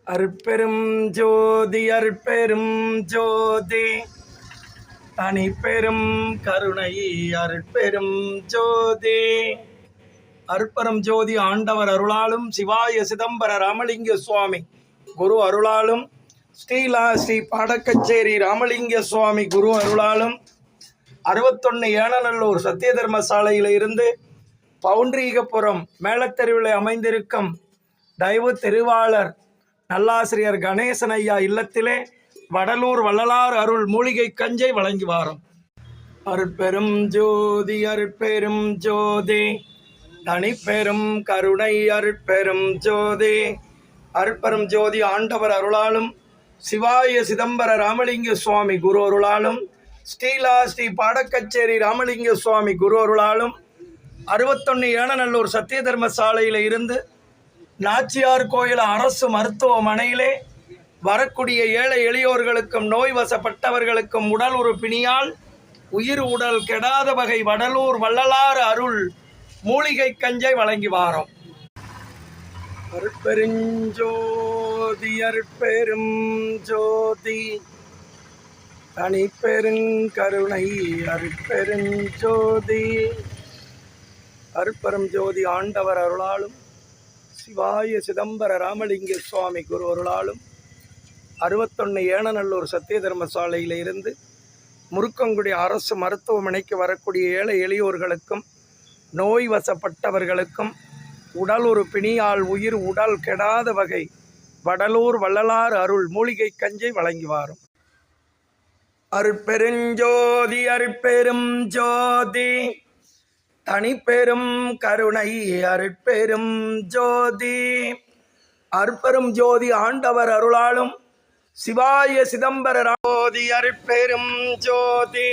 அருட்பெரும் ஜோதி அருட்பெரும் ஜோதி தனிப்பெரும் கருணை அருட்பெரும் ஜோதி. அருட்பெரும் ஜோதி ஆண்டவர் அருளாலும் சிவாய சிதம்பர ராமலிங்க சுவாமி குரு அருளாலும் ஸ்ரீ பாடக்கச்சேரி ராமலிங்க சுவாமி குரு அருளாலும் 61 ஏனநல்லூர் சத்திய தர்மசாலையில் இருந்து பவுண்டரீகபுரம் மேலத்தெருவில் அமைந்திருக்கும் தெய்வ திருவாளர் நல்லாசிரியர் கணேசன் ஐயா இல்லத்திலே வடலூர் வள்ளலார் அருள் மூலிகை கஞ்சை வழங்கி வாரோம். அருட்பெரும் ஜோதி அருட்பெரும் ஜோதி தனிப்பெரும் கருணை அருட்பெரும் ஜோதி. அருட்பெரும் ஜோதி ஆண்டவர் அருளாலும் சிவாய சிதம்பர ராமலிங்க சுவாமி குரு அருளாலும் ஸ்ரீ பாடக்கச்சேரி ராமலிங்க சுவாமி குரு அருளாலும் 61 ஏனநல்லூர் சத்திய தர்மசாலையில் இருந்து நாச்சியார் கோயில் அரசு மருத்துவமனையிலே வரக்கூடிய ஏழை எளியோர்களுக்கும் நோய் வசப்பட்டவர்களுக்கும் உடல் உறுப்பினியால் உயிர் உடல் கெடாத வகை வடலூர் வள்ளலார் அருள் மூலிகை கஞ்சை வழங்கி வாரோம். அருட்பெருஞ்சோதி அருட்பெரும் ஜோதி தனிப்பெருங்கருணை அருட்பெருஞ்சோதி. அருட்பெரும் ஜோதி ஆண்டவர் அருளாலும் சிவாய சிதம்பர ராமலிங்க சுவாமி குரு அருளாலும் 61 ஏனநல்லூர் சத்திய தர்மசாலையில் இருந்து முருக்கங்குடி அரசு மருத்துவமனைக்கு வரக்கூடிய ஏழை எளியோர்களுக்கும் நோய் வசப்பட்டவர்களுக்கும் உடல் ஒரு பிணியால் உயிர் உடல் கெடாத வகை வடலூர் வள்ளலார் அருள் மூலிகை கஞ்சை வழங்கி வாரும். அருட்பெருஞ்சோதி அருட்பெரும் ஜோதி தனிப்பெரும் கருணை அருட்பெரும் ஜோதி. அருட்பெரும் ஜோதி ஆண்டவர் அருளாலும் சிவாய சிதம்பர ஜோதி அருட்பெரும் ஜோதி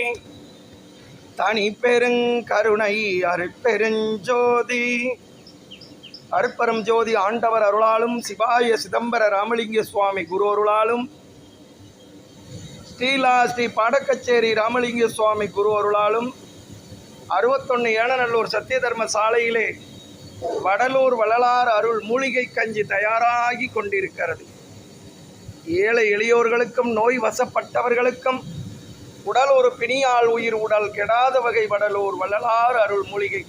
தனிப்பெரும் கருணை அருட்பெருஞ்சோதி. அருட்பெரும் ஜோதி ஆண்டவர் அருளாலும் சிவாய சிதம்பர ராமலிங்க சுவாமி குரு அருளாலும் ஸ்ரீ பாடக்கச்சேரி ராமலிங்க சுவாமி குரு அருளாலும் 61 ஏனநல்லூர் சத்திய தர்மசாலையிலே வடலூர் வள்ளலார் அருள் மூலிகை கஞ்சி தயாராகி கொண்டிருக்கிறது. ஏழை எளியோர்களுக்கும் நோய் வசப்பட்டவர்களுக்கும் உடல் ஒரு பிணியால் உயிர் உடல் கெடாத வகை வடலூர் வள்ளலார் அருள் மூலிகை